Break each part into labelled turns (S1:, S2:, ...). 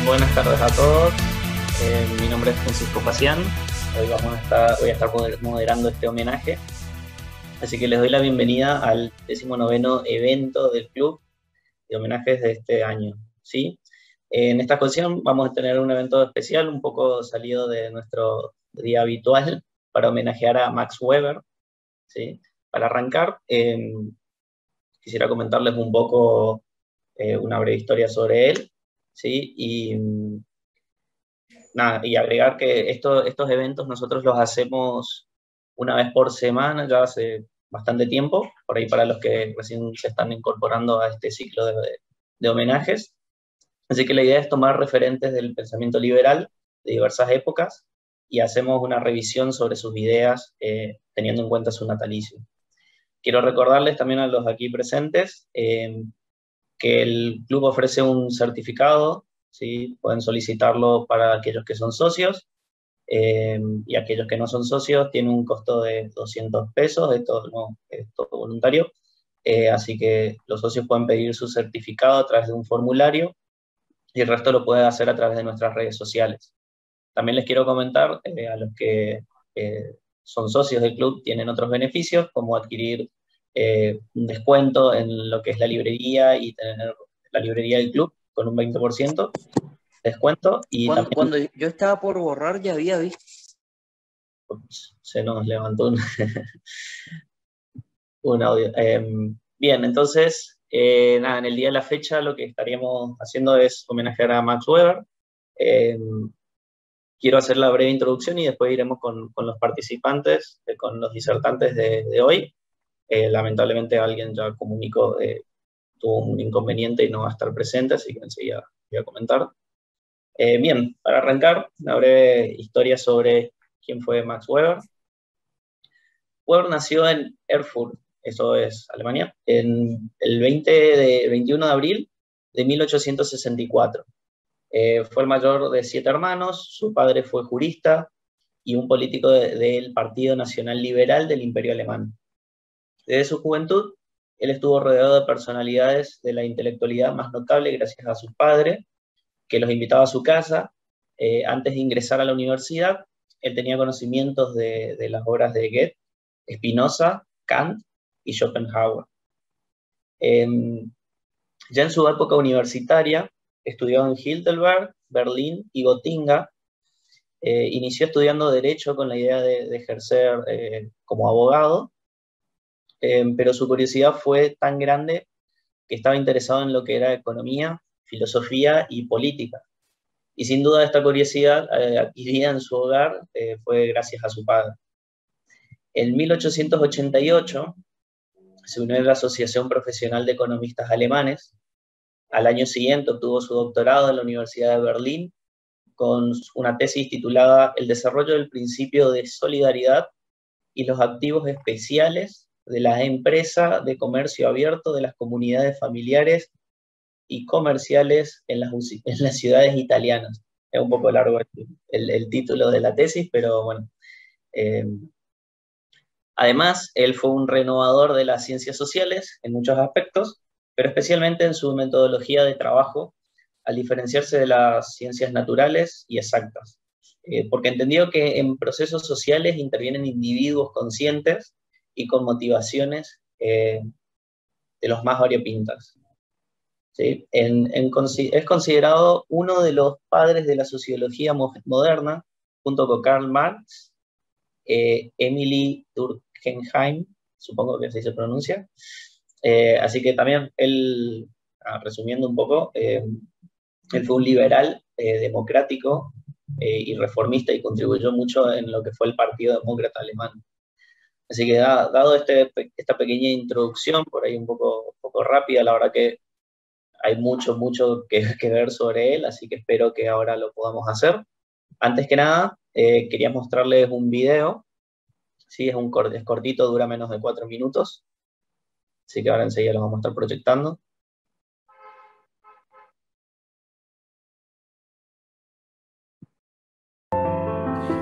S1: Buenas tardes a todos. Mi nombre es Francisco Pacián. Hoy voy a estar moderando este homenaje. Así que les doy la bienvenida al 19º evento del club de homenajes de este año, ¿sí? En esta ocasión vamos a tener un evento especial, un poco salido de nuestro día habitual, para homenajear a Max Weber, ¿sí? Para arrancar, quisiera comentarles un poco una breve historia sobre él, ¿sí? Y agregar que estos eventos nosotros los hacemos una vez por semana, ya hace bastante tiempo, por ahí para los que recién se están incorporando a este ciclo de homenajes. Así que la idea es tomar referentes del pensamiento liberal de diversas épocas y hacemos una revisión sobre sus ideas teniendo en cuenta su natalicio. Quiero recordarles también a los aquí presentes que el club ofrece un certificado, ¿sí? Pueden solicitarlo para aquellos que son socios, y aquellos que no son socios tienen un costo de 200 pesos, esto no es todo voluntario, así que los socios pueden pedir su certificado a través de un formulario y el resto lo pueden hacer a través de nuestras redes sociales. También les quiero comentar a los que son socios del club, tienen otros beneficios, como adquirir un descuento en lo que es la librería y tener la librería del club con un 20% de descuento. Y también
S2: Cuando yo estaba por borrar, ya había visto.
S1: se nos levantó un audio. Bien, entonces, nada, en el día de la fecha lo que estaríamos haciendo es homenajear a Max Weber. Quiero hacer la breve introducción y después iremos con los participantes, con los disertantes de hoy. Lamentablemente alguien ya comunicó, tuvo un inconveniente y no va a estar presente, así que enseguida voy a comentar. Bien, para arrancar, una breve historia sobre quién fue Max Weber. Weber nació en Erfurt, eso es Alemania, en el 21 de abril de 1864. Fue el mayor de 7 hermanos, su padre fue jurista y un político del Partido Nacional Liberal del Imperio Alemán. Desde su juventud, él estuvo rodeado de personalidades de la intelectualidad más notable gracias a su padre, que los invitaba a su casa. Antes de ingresar a la universidad, él tenía conocimientos de las obras de Goethe, Spinoza, Kant y Schopenhauer. Ya en su época universitaria, estudió en Heidelberg, Berlín y Gotinga. Inició estudiando Derecho con la idea de ejercer como abogado, pero su curiosidad fue tan grande que estaba interesado en lo que era economía, filosofía y política. Y sin duda esta curiosidad adquirida en su hogar fue gracias a su padre. En 1888 se unió a la Asociación Profesional de Economistas Alemanes. Al año siguiente obtuvo su doctorado en la Universidad de Berlín con una tesis titulada El desarrollo del principio de solidaridad y los activos especiales de la empresa de comercio abierto de las comunidades familiares y comerciales en las ciudades italianas. Es un poco largo el título de la tesis, pero bueno. Además, él fue un renovador de las ciencias sociales en muchos aspectos, pero especialmente en su metodología de trabajo, al diferenciarse de las ciencias naturales y exactas, porque entendió que en procesos sociales intervienen individuos conscientes y con motivaciones de los más variopintas. ¿Sí? Es considerado uno de los padres de la sociología moderna, junto con Karl Marx, Emily Durkheim, supongo que así se pronuncia. Así que también él, resumiendo un poco, él fue un liberal democrático y reformista y contribuyó mucho en lo que fue el Partido Demócrata Alemán. Así que dado esta pequeña introducción, por ahí un poco rápida, la verdad que hay mucho que ver sobre él, así que espero que ahora lo podamos hacer. Antes que nada, quería mostrarles un video. Sí, es cortito, dura menos de 4 minutos. Así que ahora enseguida los vamos a estar proyectando.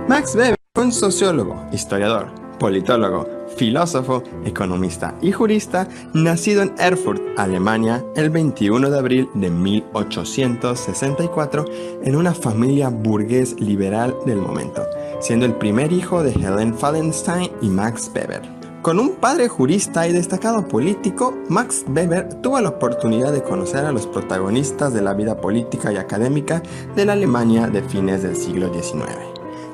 S3: Max Weber fue un sociólogo, historiador, politólogo, filósofo, economista y jurista, nacido en Erfurt, Alemania, el 21 de abril de 1864, en una familia burgués liberal del momento, siendo el primer hijo de Helen Fallenstein y Max Weber. Con un padre jurista y destacado político, Max Weber tuvo la oportunidad de conocer a los protagonistas de la vida política y académica de la Alemania de fines del siglo XIX.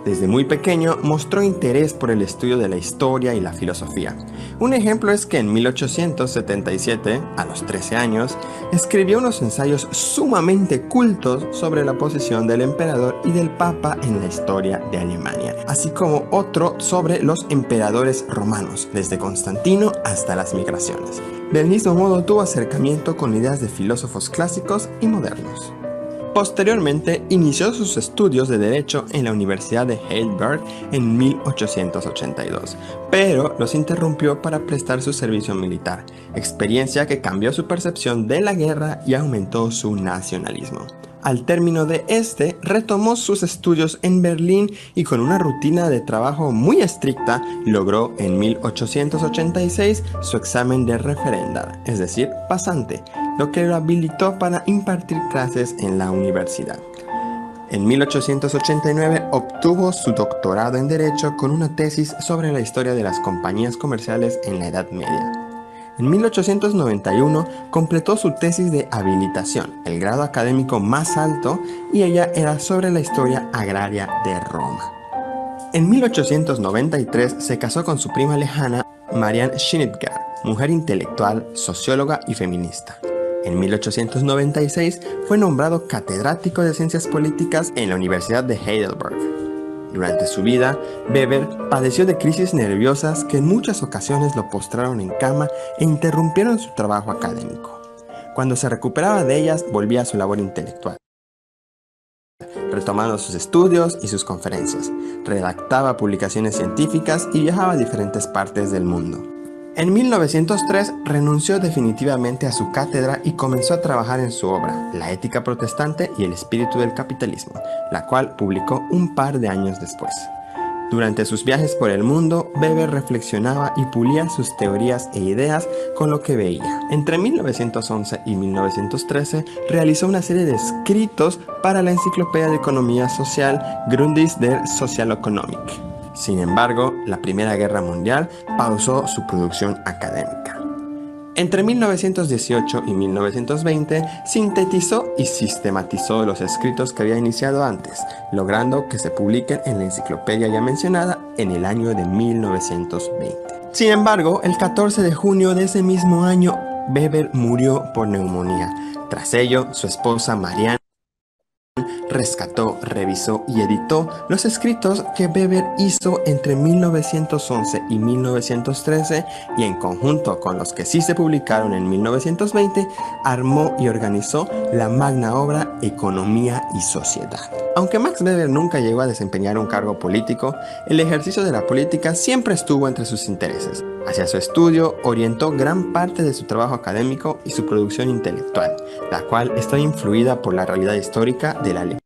S3: Desde muy pequeño mostró interés por el estudio de la historia y la filosofía. Un ejemplo es que en 1877, a los 13 años, escribió unos ensayos sumamente cultos sobre la posición del emperador y del papa en la historia de Alemania, así como otro sobre los emperadores romanos, desde Constantino hasta las migraciones. Del mismo modo tuvo acercamiento con ideas de filósofos clásicos y modernos. Posteriormente, inició sus estudios de Derecho en la Universidad de Heidelberg en 1882, pero los interrumpió para prestar su servicio militar, experiencia que cambió su percepción de la guerra y aumentó su nacionalismo. Al término de este, retomó sus estudios en Berlín y con una rutina de trabajo muy estricta, logró en 1886 su examen de referendar, es decir, pasante, lo que lo habilitó para impartir clases en la universidad. En 1889 obtuvo su doctorado en Derecho con una tesis sobre la historia de las compañías comerciales en la Edad Media. En 1891 completó su tesis de habilitación, el grado académico más alto, y ella era sobre la historia agraria de Roma. En 1893 se casó con su prima lejana, Marianne Schnitger, mujer intelectual, socióloga y feminista. En 1896 fue nombrado catedrático de Ciencias Políticas en la Universidad de Heidelberg. Durante su vida, Weber padeció de crisis nerviosas que en muchas ocasiones lo postraron en cama e interrumpieron su trabajo académico. Cuando se recuperaba de ellas, volvía a su labor intelectual, retomando sus estudios y sus conferencias. Redactaba publicaciones científicas y viajaba a diferentes partes del mundo. En 1903 renunció definitivamente a su cátedra y comenzó a trabajar en su obra, La ética protestante y el espíritu del capitalismo, la cual publicó un par de años después. Durante sus viajes por el mundo, Weber reflexionaba y pulía sus teorías e ideas con lo que veía. Entre 1911 y 1913 realizó una serie de escritos para la Enciclopedia de Economía Social Grundrisse der Sozialökonomik. Sin embargo, la Primera Guerra Mundial pausó su producción académica. Entre 1918 y 1920 sintetizó y sistematizó los escritos que había iniciado antes, logrando que se publiquen en la enciclopedia ya mencionada en el año de 1920. Sin embargo, el 14 de junio de ese mismo año, Weber murió por neumonía. Tras ello, su esposa Marianne rescató, revisó y editó los escritos que Weber hizo entre 1911 y 1913 y en conjunto con los que sí se publicaron en 1920, armó y organizó la magna obra Economía y Sociedad. Aunque Max Weber nunca llegó a desempeñar un cargo político, el ejercicio de la política siempre estuvo entre sus intereses. Hacia su estudio orientó gran parte de su trabajo académico y su producción intelectual, la cual está influida por la realidad histórica de la Alemania.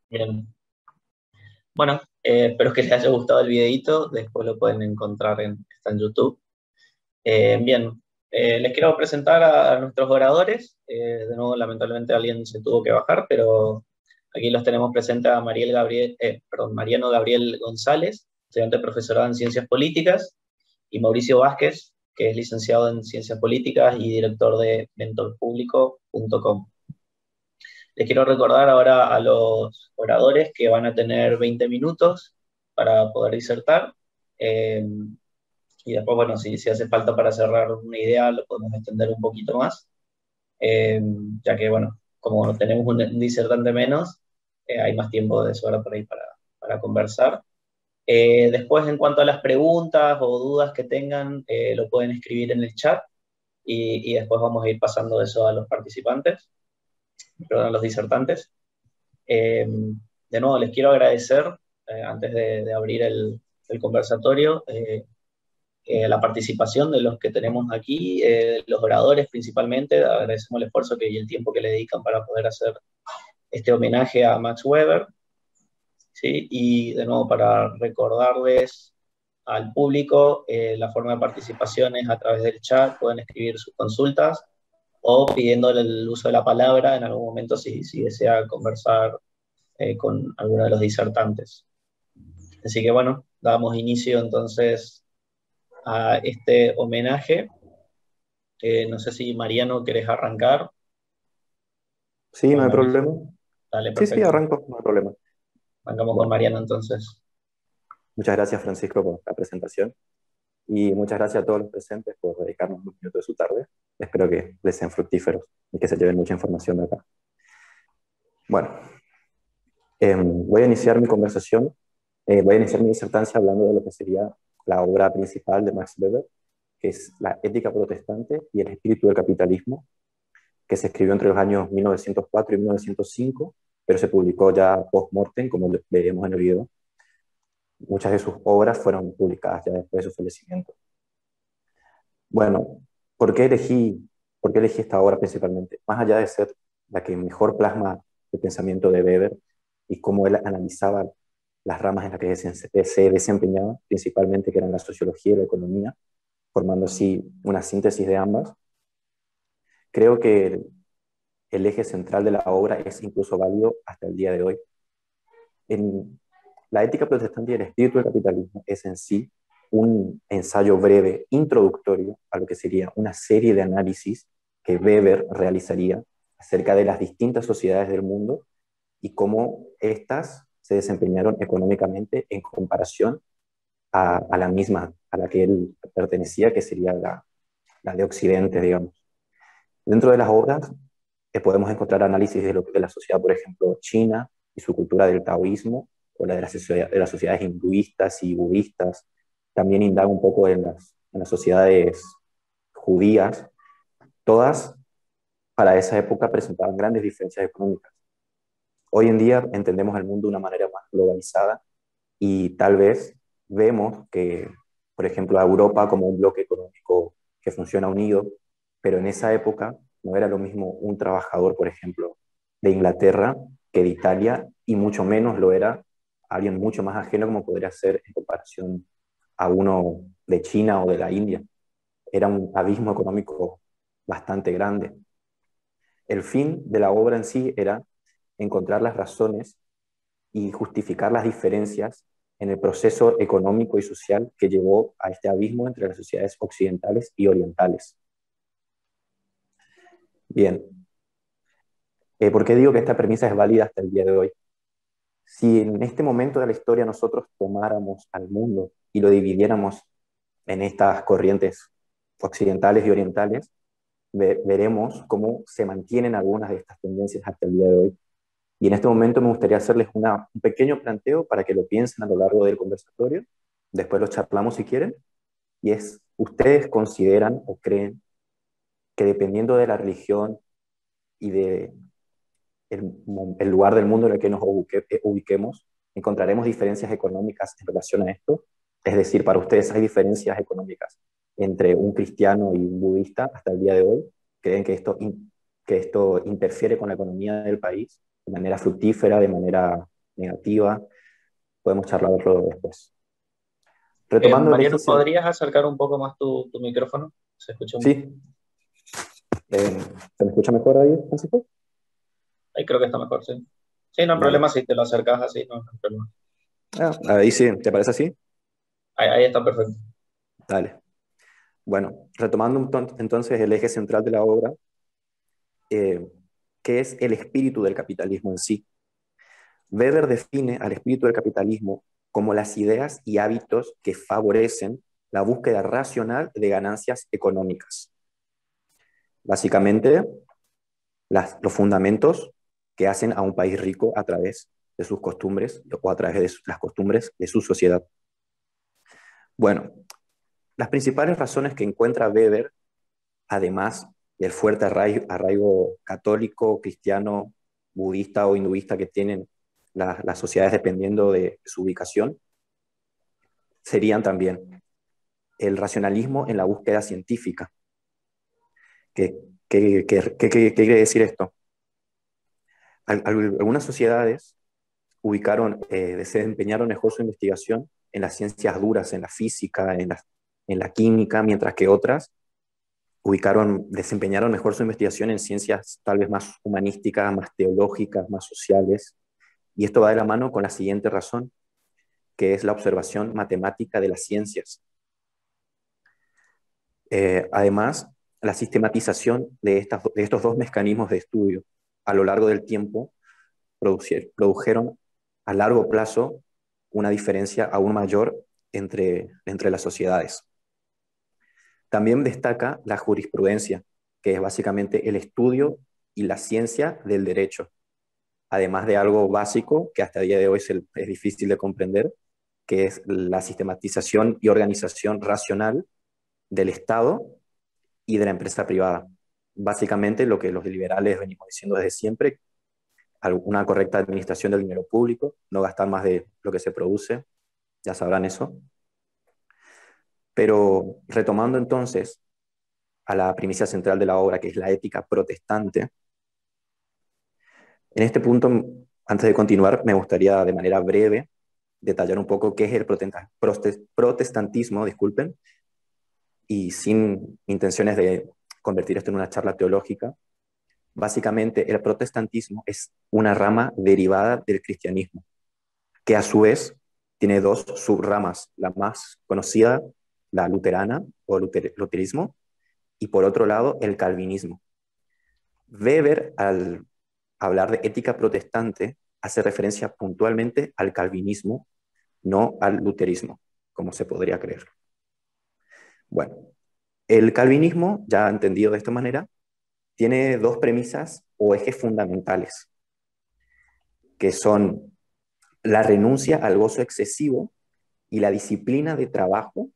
S1: Bien. Bueno, espero que les haya gustado el videito, después lo pueden encontrar está en YouTube. Bien, les quiero presentar a nuestros oradores. De nuevo, lamentablemente alguien se tuvo que bajar, pero aquí los tenemos presentes a Mariano Gabriel González, estudiante de profesorado en Ciencias Políticas, y Mauricio Vázquez, que es licenciado en Ciencias Políticas y director de mentorpublico.com. Les quiero recordar ahora a los oradores que van a tener 20 minutos para poder disertar. Y después, bueno, si hace falta para cerrar una idea, lo podemos extender un poquito más. Ya que, bueno, como tenemos un disertante menos, hay más tiempo de sobra por ahí para conversar. Después, en cuanto a las preguntas o dudas que tengan, lo pueden escribir en el chat y después vamos a ir pasando eso a los participantes, perdón, a los disertantes. De nuevo, les quiero agradecer, antes de abrir el conversatorio, la participación de los que tenemos aquí, los oradores principalmente. Agradecemos el esfuerzo y el tiempo que le dedican para poder hacer este homenaje a Max Weber. ¿sí? Y de nuevo, para recordarles al público, la forma de participación es a través del chat, pueden escribir sus consultas o pidiendo el uso de la palabra en algún momento si desea conversar con alguno de los disertantes. Así que bueno, damos inicio entonces a este homenaje. No sé si Mariano querés arrancar.
S4: Sí, no hay
S1: Bueno,
S4: problema.
S1: dale,
S4: Sí,
S1: perfecto.
S4: arranco, no hay problema.
S1: Arrancamos con
S4: Bueno,
S1: Mariano entonces.
S4: muchas gracias Francisco por la presentación y muchas gracias a todos los presentes por dedicarnos unos minutos de su tarde. Espero que les sean fructíferos y que se lleven mucha información de acá. Bueno, voy a iniciar mi conversación, voy a iniciar mi disertancia hablando de lo que sería la obra principal de Max Weber, que es La ética protestante y el espíritu del capitalismo, que se escribió entre los años 1904 y 1905, pero se publicó ya post-mortem, como veremos en el video. Muchas de sus obras fueron publicadas ya después de su fallecimiento. Bueno, por qué elegí esta obra principalmente? Más allá de ser la que mejor plasma el pensamiento de Weber y cómo él analizaba las ramas en las que se desempeñaba, principalmente que eran la sociología y la economía, formando así una síntesis de ambas, creo que el eje central de la obra es incluso válido hasta el día de hoy. En la ética protestante y el espíritu del capitalismo es en sí un ensayo breve, introductorio a lo que sería una serie de análisis que Weber realizaría acerca de las distintas sociedades del mundo y cómo éstas se desempeñaron económicamente en comparación a la misma a la que él pertenecía, que sería la de Occidente, digamos. Dentro de las obras podemos encontrar análisis de la sociedad, por ejemplo, china y su cultura del taoísmo, o la de las sociedades hinduistas y budistas. También indaga un poco en las sociedades judías. Todas, para esa época, presentaban grandes diferencias económicas. Hoy en día entendemos el mundo de una manera más globalizada y tal vez vemos que, por ejemplo, a Europa como un bloque económico que funciona unido, pero en esa época no era lo mismo un trabajador, por ejemplo, de Inglaterra que de Italia, y mucho menos lo era alguien mucho más ajeno como podría ser en comparación a uno de China o de la India. Era un abismo económico bastante grande. El fin de la obra en sí era encontrar las razones y justificar las diferencias en el proceso económico y social que llevó a este abismo entre las sociedades occidentales y orientales. Bien, ¿por qué digo que esta premisa es válida hasta el día de hoy? Si en este momento de la historia nosotros tomáramos al mundo y lo dividiéramos en estas corrientes occidentales y orientales, veremos cómo se mantienen algunas de estas tendencias hasta el día de hoy. Y en este momento me gustaría hacerles un pequeño planteo para que lo piensen a lo largo del conversatorio. Después lo charlamos si quieren. Y es, ¿ustedes consideran o creen que dependiendo de la religión y de el lugar del mundo en el que nos ubiquemos, encontraremos diferencias económicas en relación a esto? Es decir, para ustedes hay diferencias económicas entre un cristiano y un budista hasta el día de hoy. ¿Creen que esto interfiere con la economía del país de manera fructífera, de manera negativa? Podemos charlarlo después. Retomando el eje
S1: Mariano,
S4: central.
S1: ¿podrías acercar un poco más tu micrófono? Se escucha
S4: Sí. ¿Se me escucha mejor ahí, Francisco?
S1: Ahí creo que está mejor, sí. Sí, no hay
S4: Dale.
S1: problema si te lo acercas así, no hay problema.
S4: Ahí sí, ¿te parece así?
S1: Ahí está perfecto.
S4: Dale. Bueno, retomando entonces el eje central de la obra, que es el espíritu del capitalismo en sí. Weber define al espíritu del capitalismo como las ideas y hábitos que favorecen la búsqueda racional de ganancias económicas. Básicamente, los fundamentos que hacen a un país rico a través de sus costumbres o a través de las costumbres de su sociedad. Bueno, las principales razones que encuentra Weber, además del fuerte arraigo católico, cristiano, budista o hinduista que tienen las sociedades dependiendo de su ubicación, serían también el racionalismo en la búsqueda científica. ¿Qué quiere decir esto? Algunas sociedades desempeñaron mejor su investigación en las ciencias duras, en la física, en la química, mientras que otras desempeñaron mejor su investigación en ciencias tal vez más humanísticas, más teológicas, más sociales. Y esto va de la mano con la siguiente razón, que es la observación matemática de las ciencias. Además, la sistematización de estos dos mecanismos de estudio a lo largo del tiempo produjeron a largo plazo una diferencia aún mayor entre las sociedades. También destaca la jurisprudencia, que es básicamente el estudio y la ciencia del derecho, además de algo básico que hasta el día de hoy es difícil de comprender, que es la sistematización y organización racional del Estado y de la empresa privada. Básicamente lo que los liberales venimos diciendo desde siempre, una correcta administración del dinero público, no gastar más de lo que se produce, ya sabrán eso. Pero retomando entonces a la primicia central de la obra, que es la ética protestante, en este punto, antes de continuar, me gustaría de manera breve detallar un poco qué es el protestantismo, disculpen, y sin intenciones de convertir esto en una charla teológica. Básicamente, el protestantismo es una rama derivada del cristianismo, que a su vez tiene dos subramas, la más conocida, la luterana o luterismo, y por otro lado, el calvinismo. Weber, al hablar de ética protestante, hace referencia puntualmente al calvinismo, no al luterismo, como se podría creer. Bueno, el calvinismo, ya entendido de esta manera, tiene dos premisas o ejes fundamentales, que son la renuncia al gozo excesivo y la disciplina de trabajo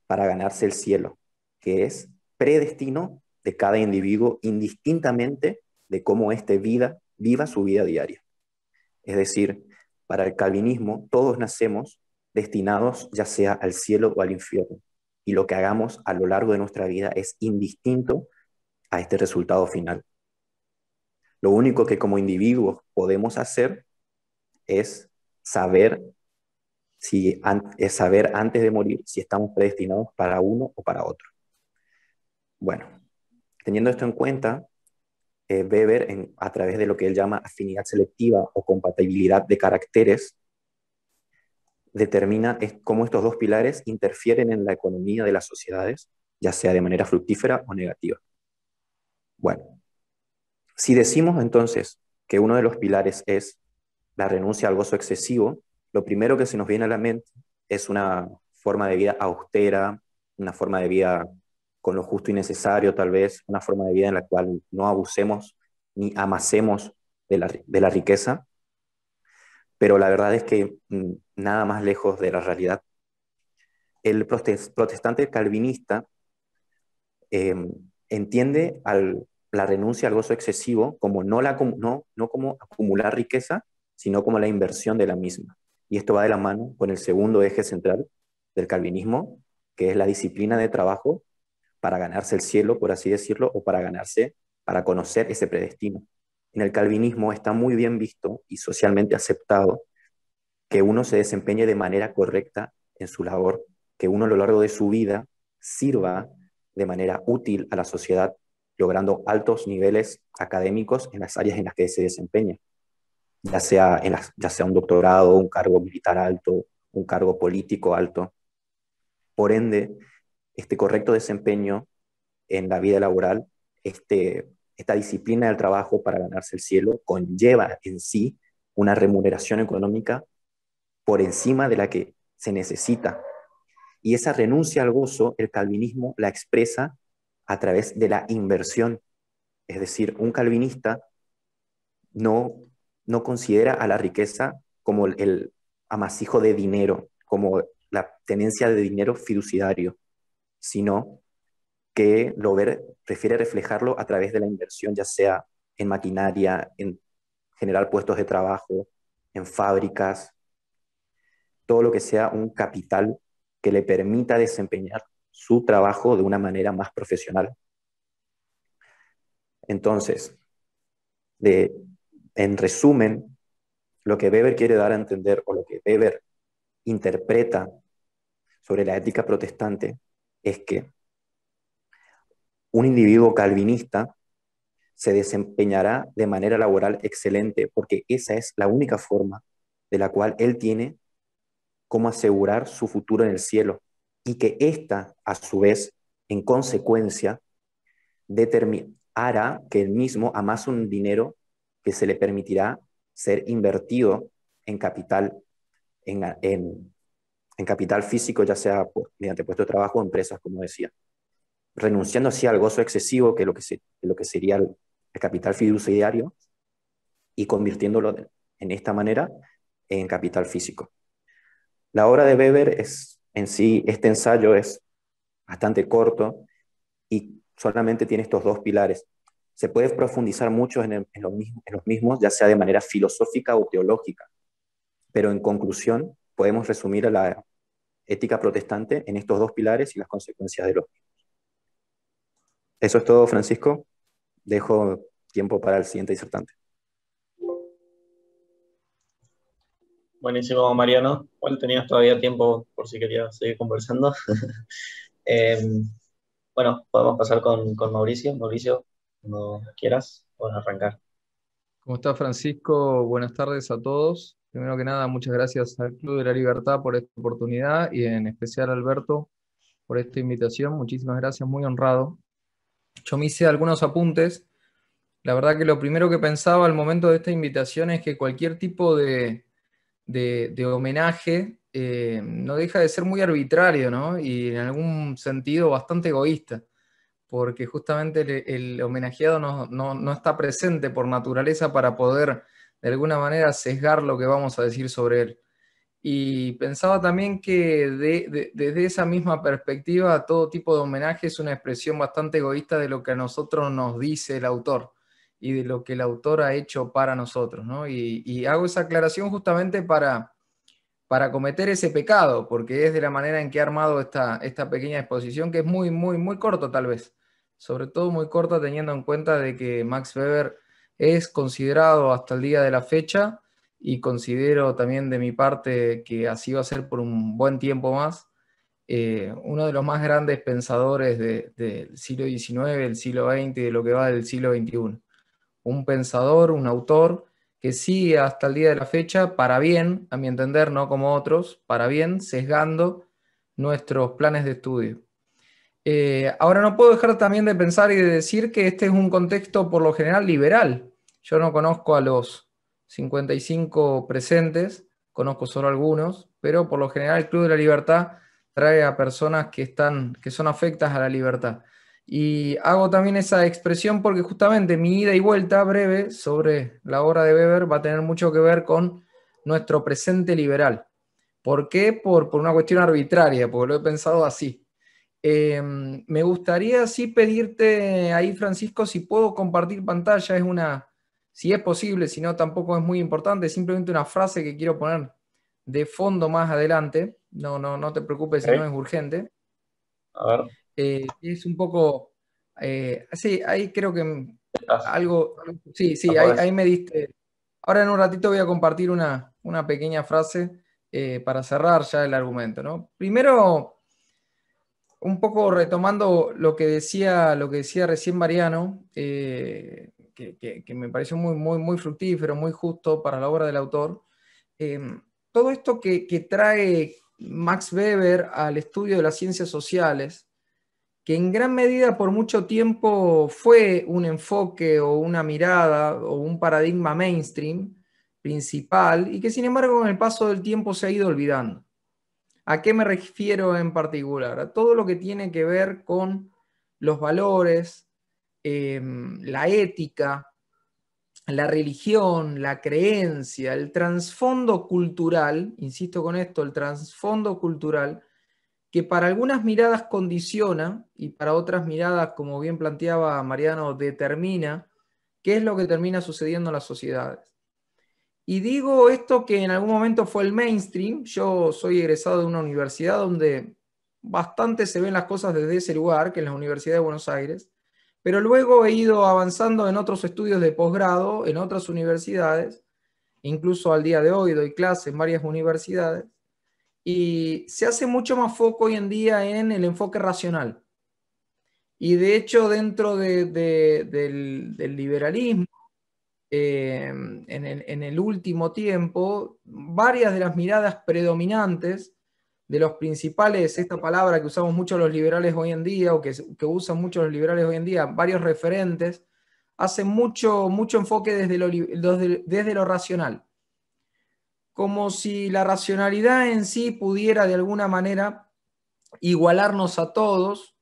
S4: para ganarse el cielo, que es predestino de cada individuo indistintamente de cómo éste viva su vida diaria. Es decir, para el calvinismo todos nacemos destinados ya sea al cielo o al infierno, y lo que hagamos a lo largo de nuestra vida es indistinto a este resultado final. Lo único que como individuos podemos hacer es saber antes de morir si estamos predestinados para uno o para otro. Bueno, teniendo esto en cuenta, Weber, a través de lo que él llama afinidad selectiva o compatibilidad de caracteres, determina cómo estos dos pilares interfieren en la economía de las sociedades, ya sea de manera fructífera o negativa. Bueno, si decimos entonces que uno de los pilares es la renuncia al gozo excesivo, lo primero que se nos viene a la mente es una forma de vida austera, una forma de vida con lo justo y necesario tal vez, una forma de vida en la cual no abusemos ni amasemos de la riqueza, pero la verdad es que nada más lejos de la realidad. El protestante calvinista entiende la renuncia al gozo excesivo como no como acumular riqueza, sino como la inversión de la misma. Y esto va de la mano con el segundo eje central del calvinismo, que es la disciplina de trabajo para ganarse el cielo, por así decirlo, o para conocer ese predestino. En el calvinismo está muy bien visto y socialmente aceptado que uno se desempeñe de manera correcta en su labor, que uno a lo largo de su vida sirva de manera útil a la sociedad, logrando altos niveles académicos en las áreas en las que se desempeña, ya sea un doctorado, un cargo militar alto, un cargo político alto. Por ende, este correcto desempeño en la vida laboral, esta disciplina del trabajo para ganarse el cielo, conlleva en sí una remuneración económica por encima de la que se necesita. Y esa renuncia al gozo, el calvinismo la expresa a través de la inversión. Es decir, un calvinista no considera a la riqueza como el amasijo de dinero, como la tenencia de dinero fiduciario, sino que prefiere reflejarlo a través de la inversión, ya sea en maquinaria, en generar puestos de trabajo, en fábricas, todo lo que sea un capital que le permita desempeñar su trabajo de una manera más profesional. Entonces, en resumen, Lo que Weber quiere dar a entender, o lo que Weber interpreta sobre la ética protestante, es que un individuo calvinista se desempeñará de manera laboral excelente, porque esa es la única forma de la cual él tiene cómo asegurar su futuro en el cielo, y que ésta, a su vez, en consecuencia, hará que él mismo amase un dinero que se le permitirá ser invertido en capital, en capital físico, ya sea mediante puesto de trabajo o empresas, como decía, renunciando así al gozo excesivo, que es lo que sería el capital fiduciario, y convirtiéndolo en esta manera en capital físico. La obra de Weber en sí, este ensayo es bastante corto y solamente tiene estos dos pilares. Se puede profundizar mucho en los mismos, ya sea de manera filosófica o teológica, pero en conclusión podemos resumir a la ética protestante en estos dos pilares y las consecuencias de los mismos. Eso es todo, Francisco. Dejo tiempo para el siguiente disertante.
S1: Buenísimo, Mariano. Igual tenías todavía tiempo por si querías seguir conversando. Bueno, podemos pasar con Mauricio. Mauricio, cuando quieras, puedes arrancar.
S5: ¿Cómo está, Francisco? Buenas tardes a todos. Primero que nada, muchas gracias al Club de la Libertad por esta oportunidad y en especial a Alberto por esta invitación. Muchísimas gracias, muy honrado. Yo me hice algunos apuntes. La verdad que lo primero que pensaba al momento de esta invitación es que cualquier tipo de homenaje no deja de ser muy arbitrario, ¿no? Y en algún sentido bastante egoísta, porque justamente el homenajeado no está presente por naturaleza para poder de alguna manera sesgar lo que vamos a decir sobre él. Y pensaba también que desde esa misma perspectiva, todo tipo de homenaje es una expresión bastante egoísta de lo que a nosotros nos dice el autor y de lo que el autor ha hecho para nosotros, ¿no? Y hago esa aclaración justamente para cometer ese pecado, porque es de la manera en que he armado esta pequeña exposición, que es muy, muy, muy corta tal vez, sobre todo muy corta teniendo en cuenta de que Max Weber es considerado hasta el día de la fecha, y considero también de mi parte que así va a ser por un buen tiempo más, uno de los más grandes pensadores del siglo XIX, del siglo XX y de lo que va del siglo XXI. Un pensador, un autor que sigue hasta el día de la fecha, para bien, a mi entender, no como otros, para bien, sesgando nuestros planes de estudio. Ahora no puedo dejar también de pensar y de decir que este es un contexto por lo general liberal. Yo no conozco a los 55 presentes, conozco solo algunos, pero por lo general el Club de la Libertad trae a personas que son afectas a la libertad. Y hago también esa expresión porque justamente mi ida y vuelta breve sobre la obra de Weber va a tener mucho que ver con nuestro presente liberal. ¿Por qué? Por una cuestión arbitraria, porque lo he pensado así. Me gustaría sí pedirte ahí, Francisco, si puedo compartir pantalla, si es posible, si no tampoco es muy importante, simplemente una frase que quiero poner de fondo más adelante, no te preocupes si no es urgente.
S1: A ver.
S5: Es un poco, sí, ahí creo que algo, sí, ahí me diste. Ahora en un ratito voy a compartir una pequeña frase para cerrar ya el argumento, ¿no? Primero, un poco retomando lo que decía recién Mariano, que me pareció muy, muy, muy fructífero, muy justo para la obra del autor. Todo esto que trae Max Weber al estudio de las ciencias sociales, que en gran medida por mucho tiempo fue un enfoque o una mirada o un paradigma mainstream principal, y que sin embargo con el paso del tiempo se ha ido olvidando. ¿A qué me refiero en particular? A todo lo que tiene que ver con los valores, la ética, la religión, la creencia, el trasfondo cultural, insisto con esto, el trasfondo cultural, que para algunas miradas condiciona y para otras miradas, como bien planteaba Mariano, determina qué es lo que termina sucediendo en las sociedades. Y digo esto que en algún momento fue el mainstream. Yo soy egresado de una universidad donde bastante se ven las cosas desde ese lugar, que es la Universidad de Buenos Aires, pero luego he ido avanzando en otros estudios de posgrado, en otras universidades, incluso al día de hoy doy clases en varias universidades, y se hace mucho más foco hoy en día en el enfoque racional. Y de hecho, dentro del liberalismo, en el último tiempo, varias de las miradas predominantes de los principales, esta palabra que usamos mucho los liberales hoy en día, o que usan mucho los liberales hoy en día, varios referentes, hacen mucho enfoque desde lo racional. Como si la racionalidad en sí pudiera de alguna manera igualarnos a todos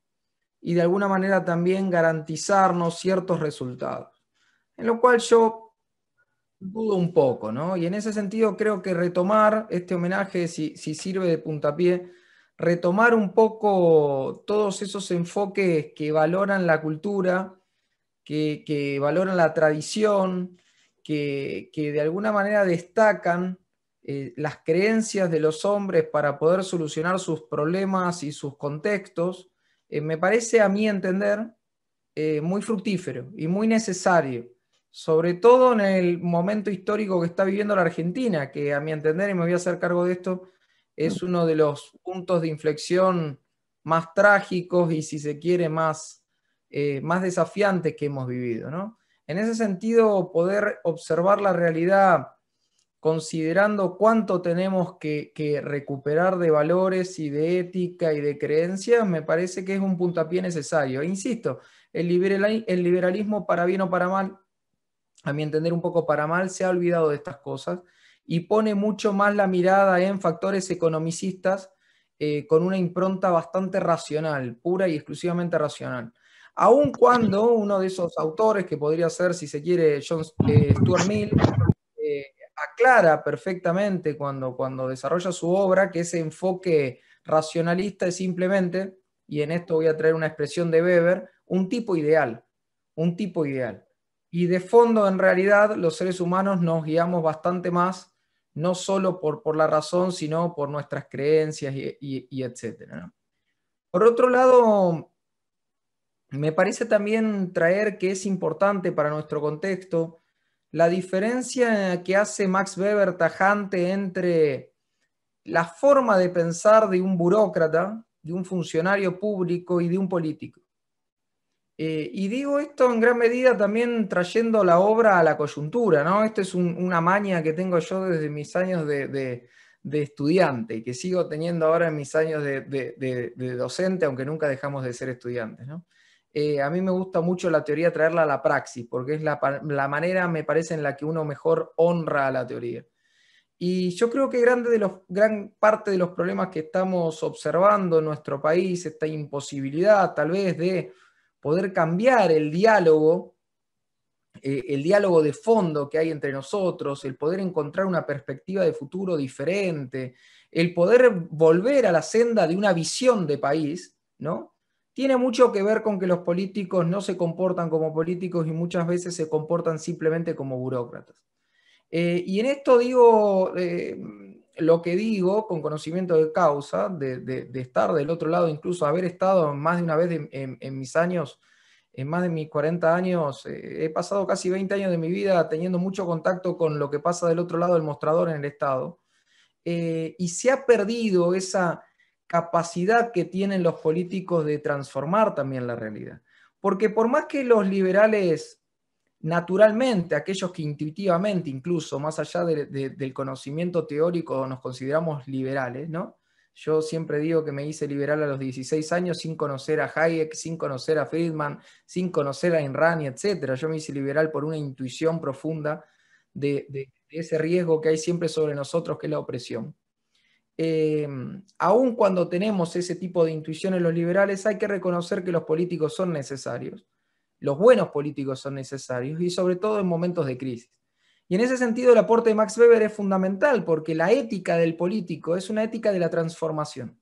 S5: y de alguna manera también garantizarnos ciertos resultados. En lo cual yo dudo un poco, ¿no? Y en ese sentido creo que retomar este homenaje, si sirve de puntapié, retomar un poco todos esos enfoques que valoran la cultura, que valoran la tradición, que de alguna manera destacan las creencias de los hombres para poder solucionar sus problemas y sus contextos, me parece, a mi entender, muy fructífero y muy necesario, sobre todo en el momento histórico que está viviendo la Argentina, que a mi entender, y me voy a hacer cargo de esto, es uno de los puntos de inflexión más trágicos y, si se quiere, más desafiantes que hemos vivido, ¿no? En ese sentido, poder observar la realidad considerando cuánto tenemos que recuperar de valores y de ética y de creencias, me parece que es un puntapié necesario. E insisto, el liberalismo, para bien o para mal, a mi entender un poco para mal, se ha olvidado de estas cosas y pone mucho más la mirada en factores economicistas con una impronta bastante racional, pura y exclusivamente racional. Aun cuando uno de esos autores, que podría ser, si se quiere, Stuart Mill, aclara perfectamente cuando desarrolla su obra que ese enfoque racionalista es simplemente, y en esto voy a traer una expresión de Weber, un tipo ideal. Y de fondo, en realidad, los seres humanos nos guiamos bastante más, no solo por la razón, sino por nuestras creencias y etcétera, ¿no? Por otro lado, me parece también traer que es importante para nuestro contexto la diferencia que hace Max Weber tajante entre la forma de pensar de un burócrata, de un funcionario público y de un político. Y digo esto en gran medida también trayendo la obra a la coyuntura, ¿no? Esto es una maña que tengo yo desde mis años de estudiante y que sigo teniendo ahora en mis años de docente, aunque nunca dejamos de ser estudiantes, ¿no? A mí me gusta mucho la teoría traerla a la praxis, porque es la manera, me parece, en la que uno mejor honra a la teoría. Y yo creo que gran parte de los problemas que estamos observando en nuestro país, esta imposibilidad tal vez de poder cambiar el diálogo de fondo que hay entre nosotros, el poder encontrar una perspectiva de futuro diferente, el poder volver a la senda de una visión de país, ¿no? Tiene mucho que ver con que los políticos no se comportan como políticos y muchas veces se comportan simplemente como burócratas. Y en esto digo lo que digo con conocimiento de causa, de estar del otro lado, incluso haber estado más de una vez en mis años, en más de mis 40 años, he pasado casi 20 años de mi vida teniendo mucho contacto con lo que pasa del otro lado del mostrador en el Estado. Y se ha perdido esa capacidad que tienen los políticos de transformar también la realidad. Porque por más que los liberales, naturalmente, aquellos que intuitivamente, incluso más allá del conocimiento teórico, nos consideramos liberales, ¿no? Yo siempre digo que me hice liberal a los 16 años sin conocer a Hayek, sin conocer a Friedman, sin conocer a Ayn Rand, etc. Yo me hice liberal por una intuición profunda de ese riesgo que hay siempre sobre nosotros, que es la opresión. Aun cuando tenemos ese tipo de intuiciones los liberales, hay que reconocer que los políticos son necesarios. Los buenos políticos son necesarios y sobre todo en momentos de crisis. Y en ese sentido el aporte de Max Weber es fundamental porque la ética del político es una ética de la transformación.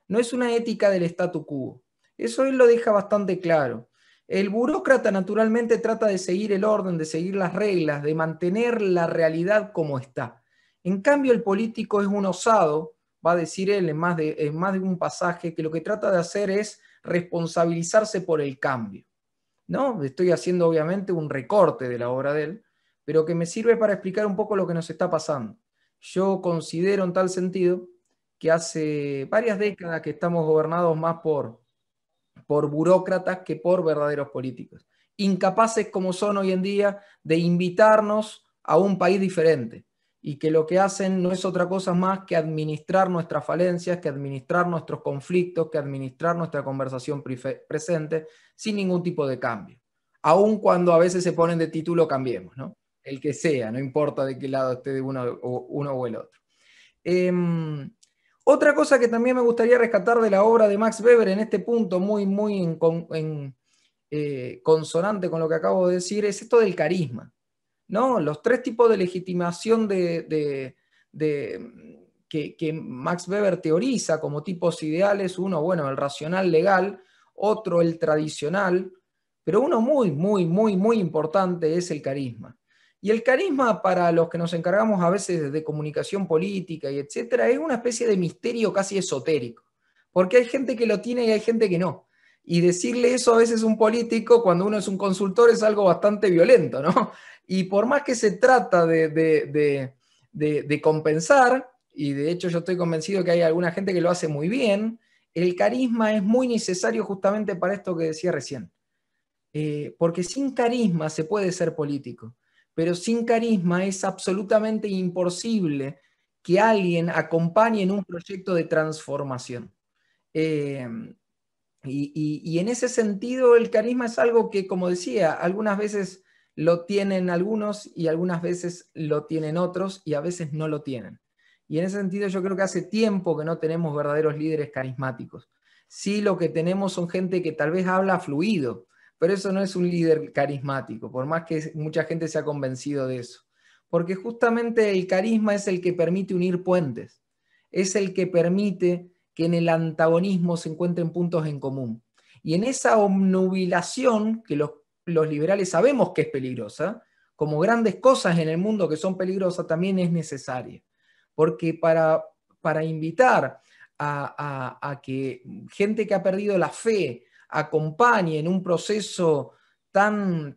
S5: No es una ética del statu quo. Eso él lo deja bastante claro. El burócrata naturalmente trata de seguir el orden, de seguir las reglas, de mantener la realidad como está. En cambio el político es un osado, va a decir él en más de un pasaje, que lo que trata de hacer es responsabilizarse por el cambio, ¿no? Estoy haciendo obviamente un recorte de la obra de él, pero que me sirve para explicar un poco lo que nos está pasando. Yo considero en tal sentido que hace varias décadas que estamos gobernados más por burócratas que por verdaderos políticos, incapaces como son hoy en día de invitarnos a un país diferente, y que lo que hacen no es otra cosa más que administrar nuestras falencias, que administrar nuestros conflictos, que administrar nuestra conversación presente sin ningún tipo de cambio. Aun cuando a veces se ponen de título cambiemos, ¿no? El que sea, no importa de qué lado esté de uno o el otro. Otra cosa que también me gustaría rescatar de la obra de Max Weber en este punto, muy consonante con lo que acabo de decir, es esto del carisma, ¿no? Los tres tipos de legitimación que Max Weber teoriza como tipos ideales: uno, bueno, el racional legal; otro, el tradicional; pero uno muy importante es el carisma. Y el carisma, para los que nos encargamos a veces de comunicación política y etcétera, es una especie de misterio casi esotérico, porque hay gente que lo tiene y hay gente que no. Y decirle eso a veces a un político, cuando uno es un consultor, es algo bastante violento, ¿no? Y por más que se trata de compensar, y de hecho yo estoy convencido que hay alguna gente que lo hace muy bien, el carisma es muy necesario justamente para esto que decía recién. Porque sin carisma se puede ser político, pero sin carisma es absolutamente imposible que alguien acompañe en un proyecto de transformación. Y en ese sentido el carisma es algo que, como decía, algunas veces lo tienen algunos y algunas veces lo tienen otros y a veces no lo tienen. Y en ese sentido yo creo que hace tiempo que no tenemos verdaderos líderes carismáticos. Sí, lo que tenemos son gente que tal vez habla fluido, pero eso no es un líder carismático, por más que mucha gente se ha convencido de eso. Porque justamente el carisma es el que permite unir puentes, es el que permite que en el antagonismo se encuentren puntos en común. Y en esa obnubilación, que los liberales sabemos que es peligrosa, como grandes cosas en el mundo que son peligrosas, también es necesaria. Porque para invitar a que gente que ha perdido la fe acompañe en un proceso de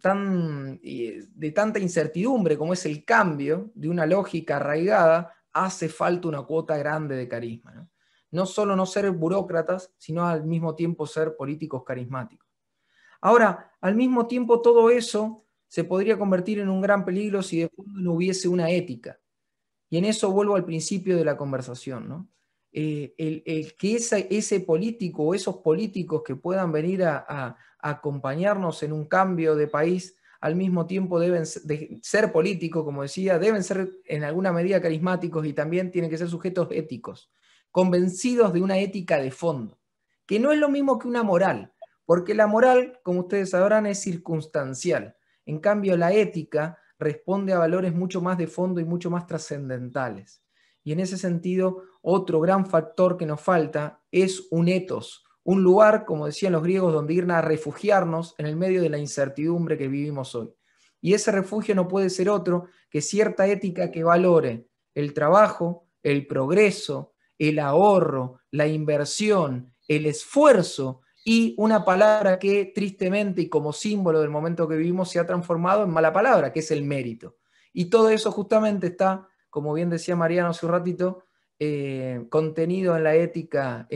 S5: tanta incertidumbre como es el cambio de una lógica arraigada, hace falta una cuota grande de carisma, ¿no? No solo no ser burócratas, sino al mismo tiempo ser políticos carismáticos. Ahora, al mismo tiempo todo eso se podría convertir en un gran peligro si de fondo no hubiese una ética. Y en eso vuelvo al principio de la conversación, ¿no? El que ese político o esos políticos que puedan venir a acompañarnos en un cambio de país, al mismo tiempo deben ser políticos, como decía, deben ser en alguna medida carismáticos y también tienen que ser sujetos éticos, convencidos de una ética de fondo, que no es lo mismo que una moral, porque la moral, como ustedes sabrán, es circunstancial. En cambio, la ética responde a valores mucho más de fondo y mucho más trascendentales. Y en ese sentido, otro gran factor que nos falta es un ethos, un lugar, como decían los griegos, donde ir a refugiarnos en el medio de la incertidumbre que vivimos hoy. Y ese refugio no puede ser otro que cierta ética que valore el trabajo, el progreso, el ahorro, la inversión, el esfuerzo y una palabra que tristemente y como símbolo del momento que vivimos se ha transformado en mala palabra, que es el mérito. Y todo eso justamente está, como bien decía Mariano hace un ratito, contenido en la ética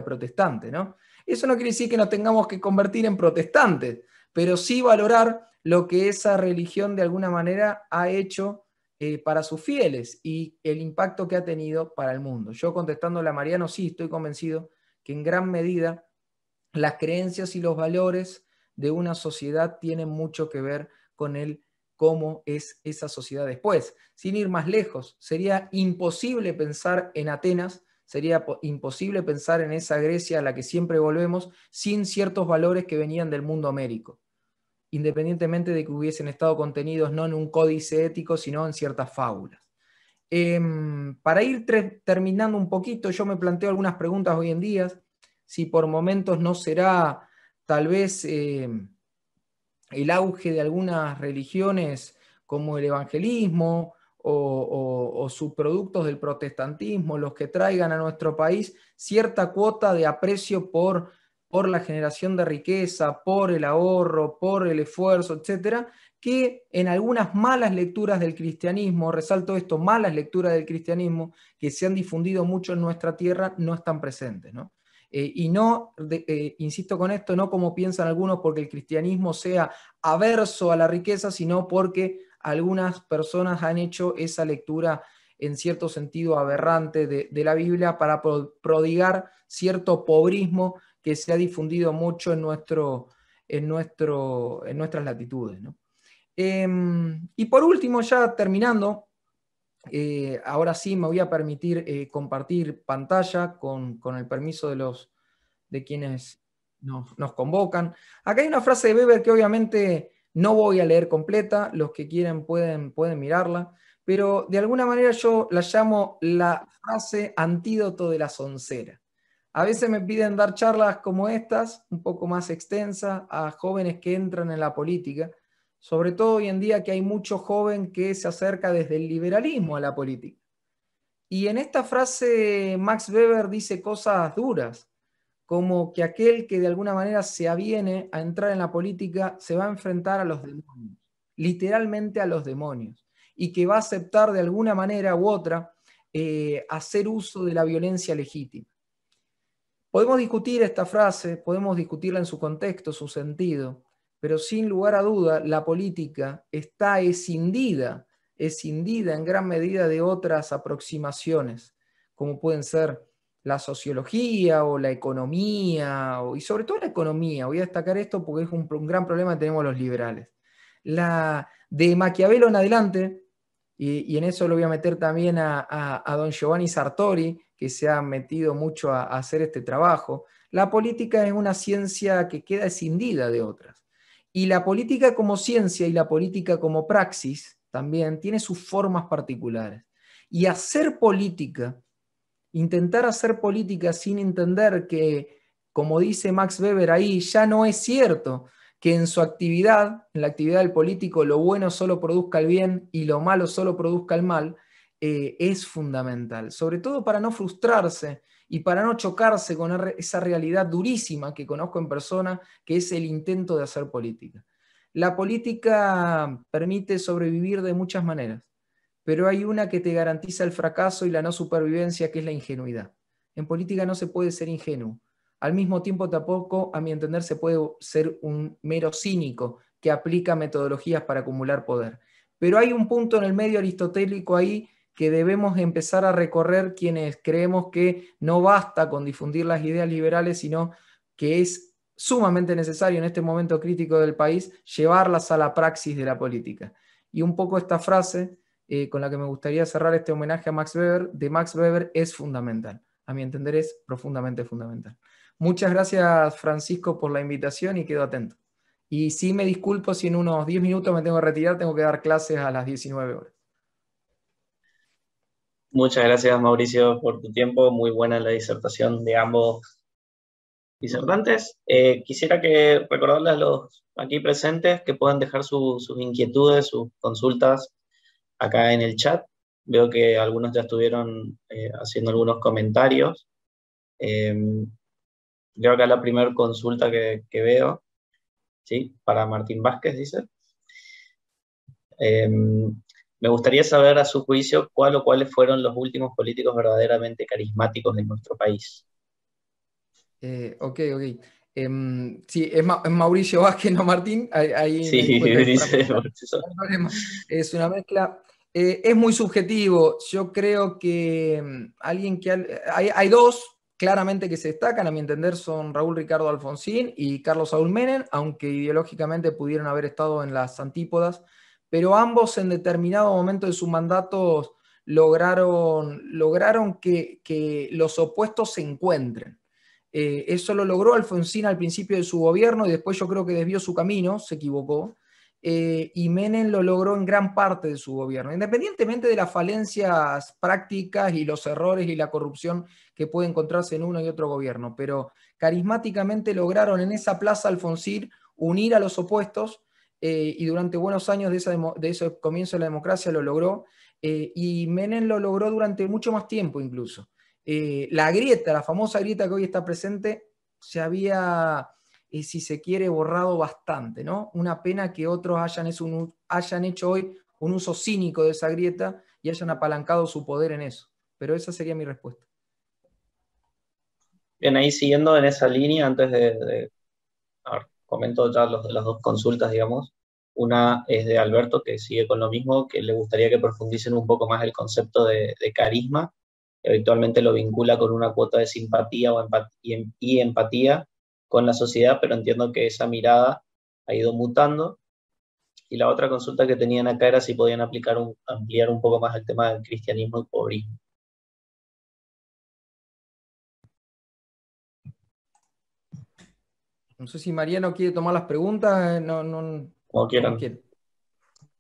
S5: protestante, ¿no? Eso no quiere decir que nos tengamos que convertir en protestantes, pero sí valorar lo que esa religión de alguna manera ha hecho para sus fieles y el impacto que ha tenido para el mundo. Yo, contestándole a Mariano, sí estoy convencido que en gran medida las creencias y los valores de una sociedad tienen mucho que ver con cómo es esa sociedad después. Sin ir más lejos, sería imposible pensar en Atenas, sería imposible pensar en esa Grecia a la que siempre volvemos sin ciertos valores que venían del mundo homérico, independientemente de que hubiesen estado contenidos no en un códice ético, sino en ciertas fábulas. Para ir terminando un poquito, yo me planteo algunas preguntas hoy en día, si por momentos no será tal vez el auge de algunas religiones como el evangelismo o subproductos del protestantismo los que traigan a nuestro país cierta cuota de aprecio por la generación de riqueza, por el ahorro, por el esfuerzo, etcétera, que en algunas malas lecturas del cristianismo, resalto esto, malas lecturas del cristianismo que se han difundido mucho en nuestra tierra, no están presentes, ¿no? Y no, insisto con esto, no como piensan algunos porque el cristianismo sea averso a la riqueza, sino porque algunas personas han hecho esa lectura en cierto sentido aberrante de la Biblia para prodigar cierto pobrismo que se ha difundido mucho en nuestras latitudes, ¿no? Y por último, ya terminando, ahora sí me voy a permitir compartir pantalla con el permiso de quienes nos convocan. Acá hay una frase de Weber que obviamente no voy a leer completa, los que quieren pueden mirarla, pero de alguna manera yo la llamo la frase antídoto de la soncera. A veces me piden dar charlas como estas, un poco más extensas, a jóvenes que entran en la política, sobre todo hoy en día que hay mucho joven que se acerca desde el liberalismo a la política. Y en esta frase Max Weber dice cosas duras, como que aquel que de alguna manera se aviene a entrar en la política se va a enfrentar a los demonios, literalmente a los demonios, y que va a aceptar de alguna manera u otra hacer uso de la violencia legítima. Podemos discutir esta frase, podemos discutirla en su contexto, su sentido, pero sin lugar a duda la política está escindida en gran medida de otras aproximaciones, como pueden ser la sociología o la economía, y sobre todo la economía. Voy a destacar esto porque es un gran problema que tenemos los liberales. De Maquiavelo en adelante, y en eso lo voy a meter también a don Giovanni Sartori, que se ha metido mucho a hacer este trabajo, la política es una ciencia que queda escindida de otras. Y la política como ciencia y la política como praxis también tiene sus formas particulares. Y hacer política, intentar hacer política sin entender que, como dice Max Weber ahí, ya no es cierto que en su actividad, en la actividad del político, lo bueno solo produzca el bien y lo malo solo produzca el mal, es fundamental, sobre todo para no frustrarse y para no chocarse con esa realidad durísima que conozco en persona, que es el intento de hacer política. La política permite sobrevivir de muchas maneras, pero hay una que te garantiza el fracaso y la no supervivencia, que es la ingenuidad. En política no se puede ser ingenuo. Al mismo tiempo tampoco, a mi entender, se puede ser un mero cínico que aplica metodologías para acumular poder. Pero hay un punto en el medio aristotélico ahí que debemos empezar a recorrer quienes creemos que no basta con difundir las ideas liberales, sino que es sumamente necesario en este momento crítico del país llevarlas a la praxis de la política. Y un poco esta frase con la que me gustaría cerrar este homenaje a Max Weber, de Max Weber, es fundamental. A mi entender es profundamente fundamental. Muchas gracias, Francisco, por la invitación y quedo atento. Y sí me disculpo si en unos 10 minutos me tengo que retirar, tengo que dar clases a las 19 horas.
S1: Muchas gracias, Mauricio, por tu tiempo. Muy buena la disertación de ambos disertantes. Quisiera recordarles a los aquí presentes que puedan dejar sus inquietudes, sus consultas acá en el chat. Veo que algunos ya estuvieron haciendo algunos comentarios. Creo acá la primera consulta que veo, ¿sí? Para Martín Vázquez, dice. Me gustaría saber, a su juicio, cuál o cuáles fueron los últimos políticos verdaderamente carismáticos de nuestro país.
S5: Ok. Sí, es Mauricio Vázquez, no Martín. Ahí
S1: sí, dice
S5: es una mezcla. Es muy subjetivo. Yo creo que alguien que... Hay dos claramente que se destacan, a mi entender, son Raúl Ricardo Alfonsín y Carlos Saúl Menem, aunque ideológicamente pudieron haber estado en las antípodas, pero ambos en determinado momento de sus mandatos lograron que los opuestos se encuentren. Eso lo logró Alfonsín al principio de su gobierno y después yo creo que desvió su camino, se equivocó, y Menem lo logró en gran parte de su gobierno, independientemente de las falencias prácticas y los errores y la corrupción que puede encontrarse en uno y otro gobierno, pero carismáticamente lograron en esa plaza Alfonsín unir a los opuestos, y durante buenos años de ese comienzo de la democracia lo logró, y Menem lo logró durante mucho más tiempo incluso. La famosa grieta que hoy está presente, se había si se quiere, borrado bastante, ¿no? Una pena que otros hayan hecho hoy un uso cínico de esa grieta y hayan apalancado su poder en eso. Pero esa sería mi respuesta.
S1: Bien, ahí siguiendo en esa línea, antes a ver, comento ya las dos consultas, digamos. Una es de Alberto, que sigue con lo mismo, que le gustaría que profundicen un poco más el concepto de carisma. Eventualmente lo vincula con una cuota de simpatía y empatía con la sociedad, pero entiendo que esa mirada ha ido mutando. Y la otra consulta que tenían acá era si podían ampliar un poco más el tema del cristianismo y pobrismo.
S5: No sé si Mariano quiere tomar las preguntas,
S1: Como quieran.
S5: como quiere.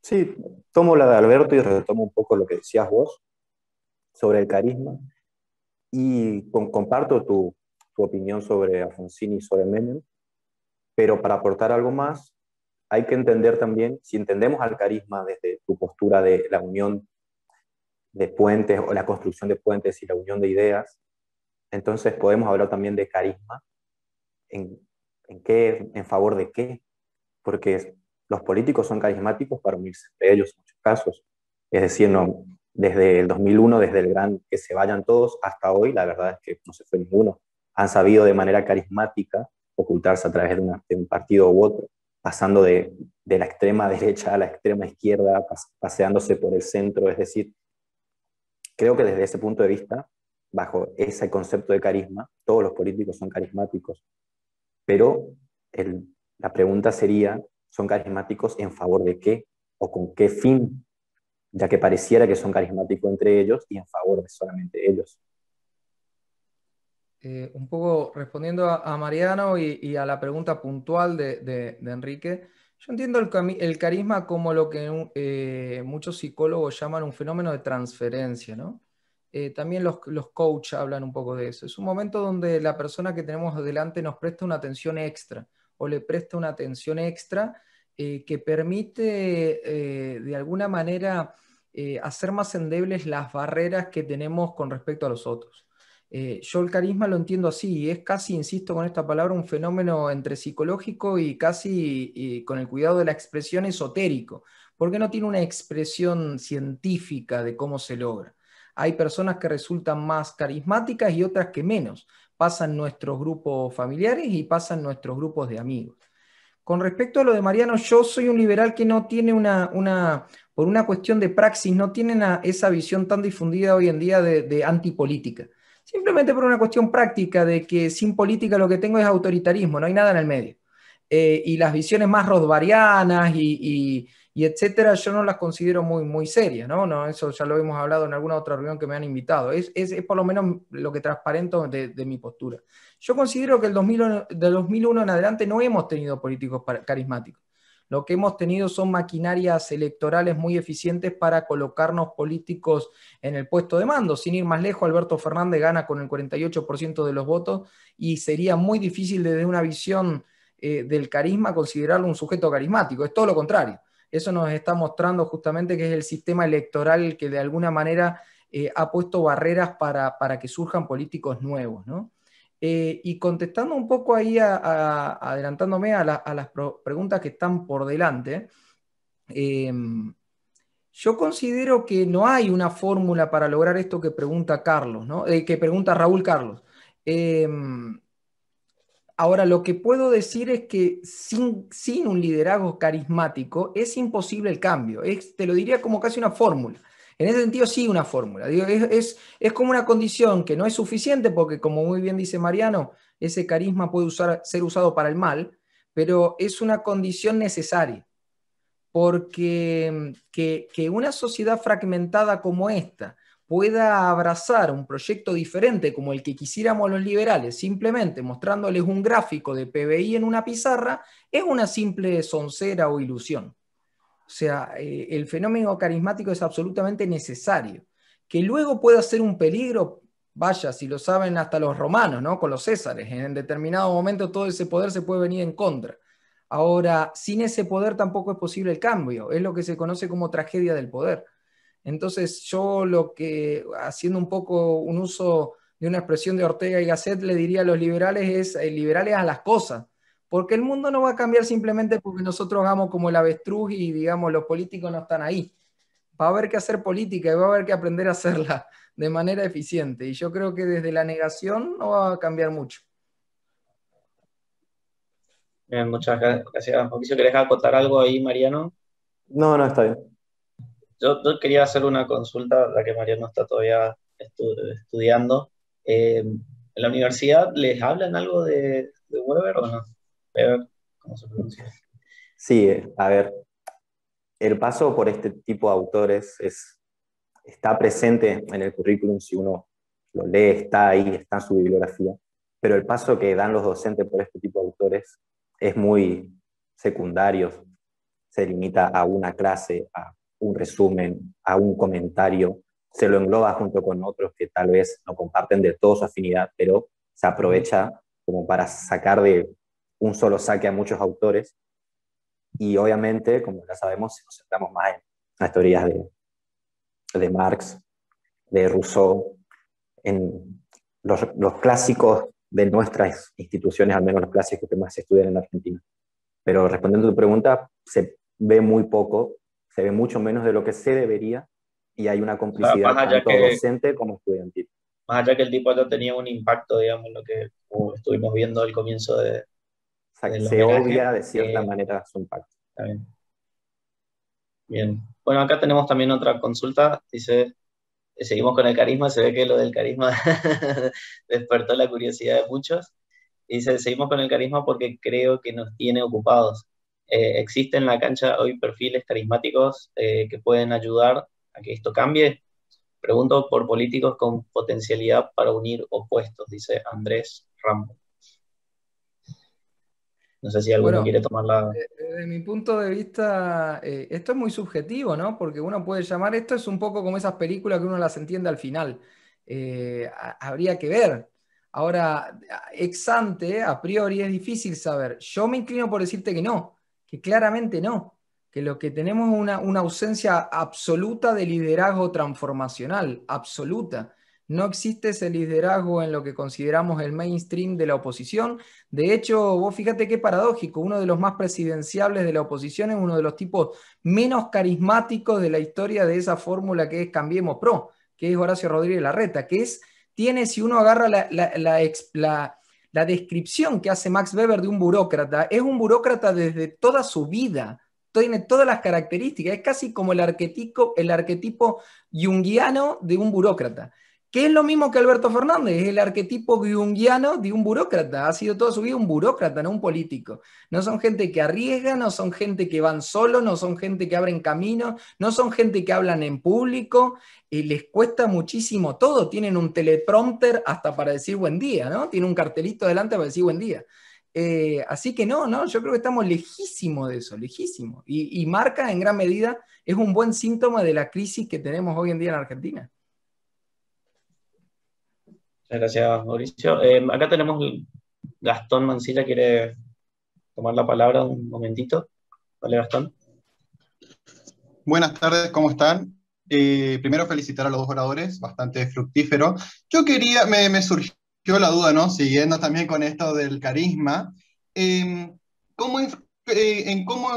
S4: Sí, tomo la de Alberto y retomo un poco lo que decías vos sobre el carisma y comparto tu opinión sobre Alfonsín y sobre Menem, pero para aportar algo más, hay que entender también, si entendemos al carisma desde tu postura de la unión de puentes o la construcción de puentes y la unión de ideas, entonces podemos hablar también de carisma, en favor de qué, porque los políticos son carismáticos para unirse entre ellos en muchos casos. Es decir, no, desde el 2001, desde el gran que se vayan todos, hasta hoy, la verdad es que no se fue ninguno. Han sabido de manera carismática ocultarse a través de un partido u otro, pasando de la extrema derecha a la extrema izquierda, paseándose por el centro. Es decir, creo que desde ese punto de vista, bajo ese concepto de carisma, todos los políticos son carismáticos. Pero la pregunta sería, ¿son carismáticos en favor de qué o con qué fin? Ya que pareciera que son carismáticos entre ellos y en favor de solamente ellos.
S5: Un poco respondiendo a Mariano y a la pregunta puntual de Enrique, yo entiendo el carisma como lo que muchos psicólogos llaman un fenómeno de transferencia, ¿no? También los coaches hablan un poco de eso. Es un momento donde la persona que tenemos delante nos presta una atención extra o le presta una atención extra que permite de alguna manera hacer más endebles las barreras que tenemos con respecto a los otros. Yo el carisma lo entiendo así, y es casi, insisto con esta palabra, un fenómeno entre psicológico y casi con el cuidado de la expresión esotérico, porque no tiene una expresión científica de cómo se logra. Hay personas que resultan más carismáticas y otras que menos. Pasan nuestros grupos familiares y pasan nuestros grupos de amigos. Con respecto a lo de Mariano, yo soy un liberal que no tiene por una cuestión de praxis, no tiene esa visión tan difundida hoy en día de antipolítica. Simplemente por una cuestión práctica de que sin política lo que tengo es autoritarismo, no hay nada en el medio. Y las visiones más rothbarianas y etcétera, yo no las considero muy serias, ¿no? No, eso ya lo hemos hablado en alguna otra reunión que me han invitado. Es por lo menos lo que transparento de mi postura. Yo considero que del 2001 en adelante no hemos tenido políticos carismáticos. Lo que hemos tenido son maquinarias electorales muy eficientes para colocarnos políticos en el puesto de mando. Sin ir más lejos, Alberto Fernández gana con el 48% de los votos y sería muy difícil desde una visión del carisma considerarlo un sujeto carismático. Es todo lo contrario. Eso nos está mostrando justamente que es el sistema electoral el que de alguna manera ha puesto barreras para que surjan políticos nuevos, ¿no? Y contestando un poco ahí, adelantándome a las preguntas que están por delante, yo considero que no hay una fórmula para lograr esto que pregunta Carlos, ¿no? Que pregunta Raúl Carlos. Ahora, lo que puedo decir es que sin un liderazgo carismático es imposible el cambio. Te lo diría como casi una fórmula. En ese sentido, sí, una fórmula. Digo, es como una condición que no es suficiente porque, como muy bien dice Mariano, ese carisma puede ser usado para el mal, pero es una condición necesaria. Porque que una sociedad fragmentada como esta pueda abrazar un proyecto diferente como el que quisiéramos los liberales, simplemente mostrándoles un gráfico de PBI en una pizarra, es una simple soncera o ilusión. O sea, el fenómeno carismático es absolutamente necesario. Que luego pueda ser un peligro, vaya, si lo saben hasta los romanos, ¿no? Con los césares, en determinado momento todo ese poder se puede venir en contra. Ahora, sin ese poder tampoco es posible el cambio, es lo que se conoce como tragedia del poder. Entonces, yo haciendo un poco un uso de una expresión de Ortega y Gasset, le diría a los liberales liberales a las cosas, porque el mundo no va a cambiar simplemente porque nosotros hagamos como el avestruz y digamos los políticos no están ahí. Va a haber que hacer política y va a haber que aprender a hacerla de manera eficiente. Y yo creo que desde la negación no va a cambiar mucho.
S1: Bien, muchas gracias, Mauricio. ¿Querés acotar algo ahí, Mariano?
S4: No, no, está bien.
S1: Yo quería hacer una consulta, la que Mariano está todavía estudiando. ¿En la universidad les hablan algo de Weber o no? Weber, ¿cómo se pronuncia?
S4: Sí, a ver, el paso por este tipo de autores está presente en el currículum, si uno lo lee, está ahí, está en su bibliografía, pero el paso que dan los docentes por este tipo de autores es muy secundario, se limita a una clase, a un resumen, a un comentario, se lo engloba junto con otros que tal vez no comparten de todo su afinidad, pero se aprovecha como para sacar de un solo saque a muchos autores. Y obviamente, como ya sabemos, si nos centramos más en las teorías de Marx, de Rousseau, en los clásicos de nuestras instituciones, al menos los clásicos que más se estudian en Argentina. Pero respondiendo a tu pregunta, se ve muy poco, se ve mucho menos de lo que se debería, y hay una complicidad tanto docente como estudiantil.
S1: Más allá que el tipo ya tenía un impacto, digamos, lo que estuvimos viendo al comienzo del
S4: se obvia de cierta manera su impacto.
S1: Está bien. Bien. Bueno, acá tenemos también otra consulta. Dice, seguimos con el carisma, se ve que lo del carisma despertó la curiosidad de muchos. Dice, seguimos con el carisma porque creo que nos tiene ocupados. ¿Existen en la cancha hoy perfiles carismáticos que pueden ayudar a que esto cambie? Pregunto por políticos con potencialidad para unir opuestos, dice Andrés Rambo. No sé si alguno quiere tomar la...
S5: Desde mi punto de vista, esto es muy subjetivo, ¿no? Porque uno puede llamar, esto es un poco como esas películas que uno las entiende al final. Habría que ver. Ahora, ex ante, a priori, es difícil saber. Yo me inclino por decirte que no, que claramente no, que lo que tenemos es una ausencia absoluta de liderazgo transformacional, absoluta. No existe ese liderazgo en lo que consideramos el mainstream de la oposición. De hecho, vos fíjate qué paradójico, uno de los más presidenciables de la oposición es uno de los tipos menos carismáticos de la historia de esa fórmula que es Cambiemos Pro, que es Horacio Rodríguez Larreta, que tiene, si uno agarra la descripción que hace Max Weber de un burócrata, es un burócrata desde toda su vida, tiene todas las características, es casi como el arquetipo junguiano de un burócrata. Que es lo mismo que Alberto Fernández, es el arquetipo junguiano de un burócrata, ha sido toda su vida un burócrata, no un político. No son gente que arriesga, no son gente que van solos, no son gente que abren caminos, no son gente que hablan en público, les cuesta muchísimo todo, tienen un teleprompter hasta para decir buen día, ¿no? Tiene un cartelito delante para decir buen día. Así que no, yo creo que estamos lejísimos de eso, lejísimos. Y marca en gran medida, es un buen síntoma de la crisis que tenemos hoy en día en Argentina.
S1: Gracias, Mauricio. Acá tenemos Gastón Mancilla, quiere tomar la palabra un momentito. Vale, Gastón.
S6: Buenas tardes, ¿cómo están? Primero felicitar a los dos oradores, bastante fructífero. Yo quería, me surgió la duda, ¿no? Siguiendo también con esto del carisma, en cómo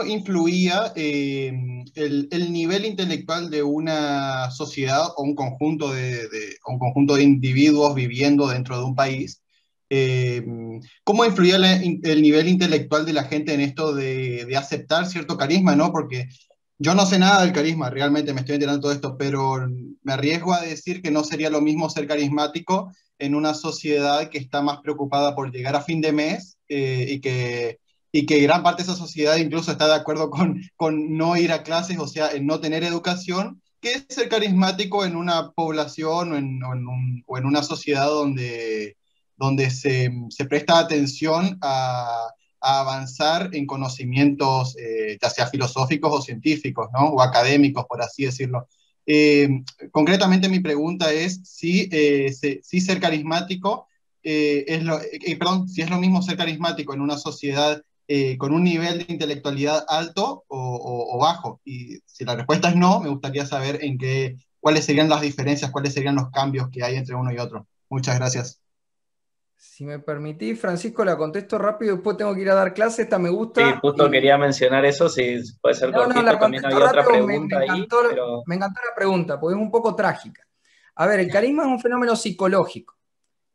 S6: influía el nivel intelectual de una sociedad o un conjunto de individuos viviendo dentro de un país. ¿Cómo influía el nivel intelectual de la gente en esto de aceptar cierto carisma, ¿no? Porque yo no sé nada del carisma, realmente me estoy enterando de todo esto, pero me arriesgo a decir que no sería lo mismo ser carismático en una sociedad que está más preocupada por llegar a fin de mes y que gran parte de esa sociedad incluso está de acuerdo con no ir a clases, o sea, en no tener educación, que es ser carismático en una población o en una sociedad donde se presta atención a avanzar en conocimientos, ya sea filosóficos o científicos, ¿no? O académicos, por así decirlo. Concretamente mi pregunta es si ser carismático si es lo mismo ser carismático en una sociedad con un nivel de intelectualidad alto o bajo. Y si la respuesta es no, me gustaría saber cuáles serían las diferencias, cuáles serían los cambios que hay entre uno y otro. Muchas gracias.
S5: Si me permitís, Francisco, la contesto rápido, después tengo que ir a dar clase, esta me
S1: Sí,
S5: gusta.
S1: justo quería mencionar eso, si puede ser
S5: No,
S1: cortito.
S5: la
S1: También
S5: contesto
S1: había otra
S5: rápido,
S1: pregunta ahí, pero
S5: me encantó la pregunta, porque es un poco trágica. A ver, el carisma es un fenómeno psicológico.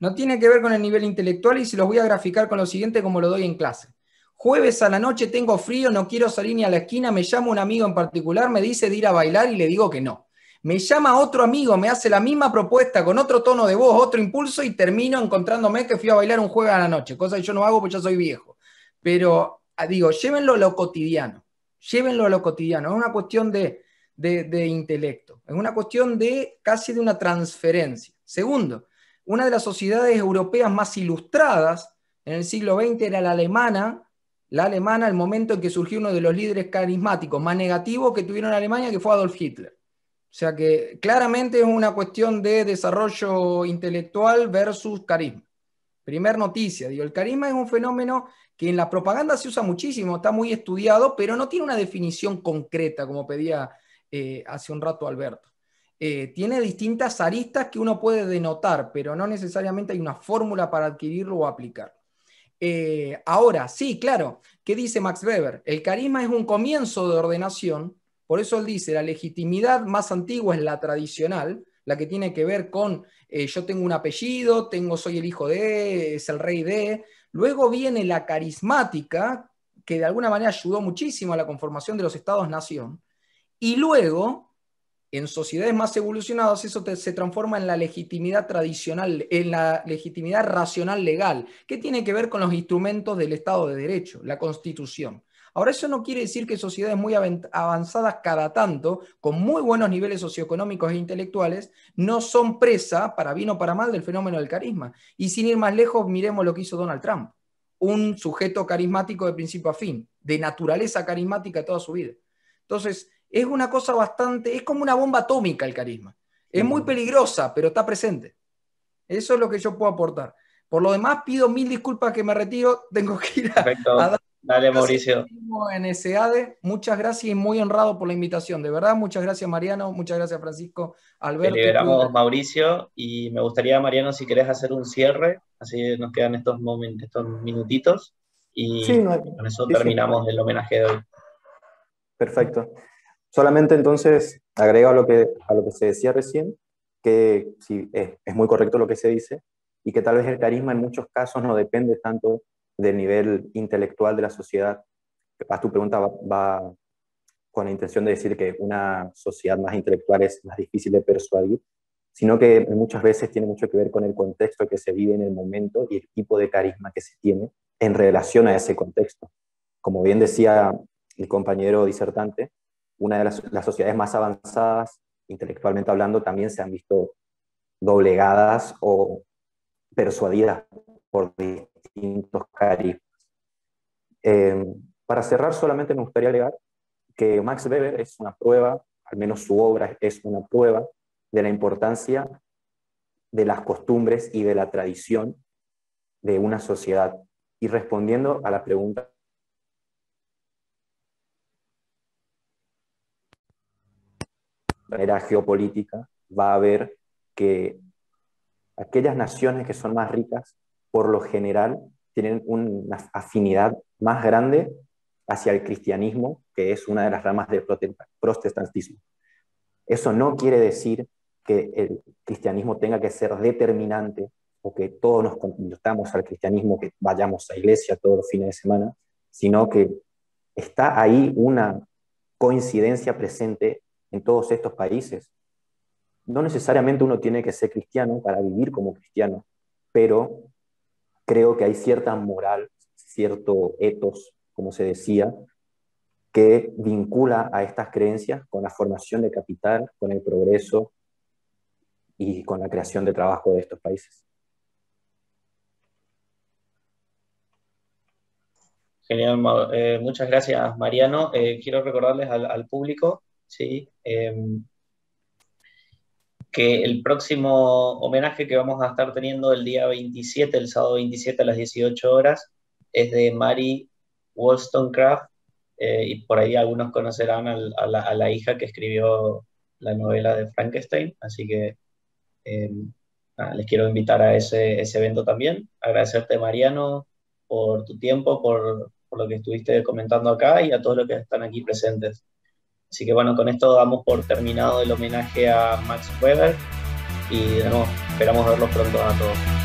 S5: No tiene que ver con el nivel intelectual y se los voy a graficar con lo siguiente como lo doy en clase. Jueves a la noche tengo frío, no quiero salir ni a la esquina, me llama un amigo en particular, me dice de ir a bailar y le digo que no. Me llama otro amigo, me hace la misma propuesta con otro tono de voz, otro impulso y termino encontrándome que fui a bailar un jueves a la noche, cosa que yo no hago porque ya soy viejo. Pero digo, llévenlo a lo cotidiano, llévenlo a lo cotidiano, es una cuestión de intelecto, es una cuestión de casi de una transferencia. Segundo, una de las sociedades europeas más ilustradas en el siglo XX era la alemana, el momento en que surgió uno de los líderes carismáticos más negativos que tuvieron en Alemania, que fue Adolf Hitler. O sea que claramente es una cuestión de desarrollo intelectual versus carisma. Primer noticia, digo, el carisma es un fenómeno que en la propaganda se usa muchísimo, está muy estudiado, pero no tiene una definición concreta, como pedía hace un rato Alberto. Tiene distintas aristas que uno puede denotar, pero no necesariamente hay una fórmula para adquirirlo o aplicarlo. Ahora, sí, claro, ¿qué dice Max Weber? El carisma es un comienzo de ordenación, por eso él dice, la legitimidad más antigua es la tradicional, la que tiene que ver con yo tengo un apellido, soy el hijo de, es el rey de. Luego viene la carismática, que de alguna manera ayudó muchísimo a la conformación de los estados-nación, y luego en sociedades más evolucionadas eso se transforma en la legitimidad tradicional, en la legitimidad racional legal, que tiene que ver con los instrumentos del Estado de Derecho, la Constitución. Ahora, eso no quiere decir que sociedades muy avanzadas cada tanto, con muy buenos niveles socioeconómicos e intelectuales, no son presa, para bien o para mal, del fenómeno del carisma. Y sin ir más lejos, miremos lo que hizo Donald Trump, un sujeto carismático de principio a fin, de naturaleza carismática toda su vida. Entonces, es una cosa bastante, es como una bomba atómica el carisma. Es muy peligrosa, pero está presente. Eso es lo que yo puedo aportar. Por lo demás, pido mil disculpas que me retiro. Tengo que ir a
S1: perfecto.
S5: dar
S1: Dale, Mauricio.
S5: en SEADE. Muchas gracias y muy honrado por la invitación. De verdad, muchas gracias, Mariano. Muchas gracias, Francisco,
S1: Te
S5: Alberto.
S1: liberamos, Mauricio, y me gustaría, Mariano, si querés hacer un cierre, así nos quedan estos minutitos,
S4: Sí,
S1: y
S4: no,
S1: con eso
S4: sí, sí,
S1: terminamos el homenaje de hoy.
S4: perfecto. Solamente entonces agrego a lo que se decía recién, que sí, es muy correcto lo que se dice, y que tal vez el carisma en muchos casos no depende tanto del nivel intelectual de la sociedad. Capaz tu pregunta va con la intención de decir que una sociedad más intelectual es más difícil de persuadir, sino que muchas veces tiene mucho que ver con el contexto que se vive en el momento y el tipo de carisma que se tiene en relación a ese contexto. Como bien decía el compañero disertante, una de las sociedades más avanzadas, intelectualmente hablando, también se han visto doblegadas o persuadidas por distintos carismas. Para cerrar, solamente me gustaría alegar que Max Weber es una prueba, al menos su obra es una prueba de la importancia de las costumbres y de la tradición de una sociedad. Y respondiendo a la pregunta de manera geopolítica, va a ver que aquellas naciones que son más ricas, por lo general, tienen una afinidad más grande hacia el cristianismo, que es una de las ramas del protestantismo. Eso no quiere decir que el cristianismo tenga que ser determinante o que todos nos convirtamos al cristianismo, que vayamos a iglesia todos los fines de semana, sino que está ahí una coincidencia presente en todos estos países. No necesariamente uno tiene que ser cristiano para vivir como cristiano, pero creo que hay cierta moral, cierto ethos, como se decía, que vincula a estas creencias con la formación de capital, con el progreso y con la creación de trabajo de estos países.
S1: Genial, muchas gracias, Mariano. Quiero recordarles al público, ¿sí? Que el próximo homenaje que vamos a estar teniendo el día 27, el sábado 27 a las 18 horas, es de Mary Wollstonecraft, y por ahí algunos conocerán a la hija que escribió la novela de Frankenstein, así que les quiero invitar a ese evento también. Agradecerte, Mariano, por tu tiempo, por lo que estuviste comentando acá y a todos los que están aquí presentes. Así que bueno, con esto damos por terminado el homenaje a Max Weber y de nuevo esperamos verlos pronto a todos.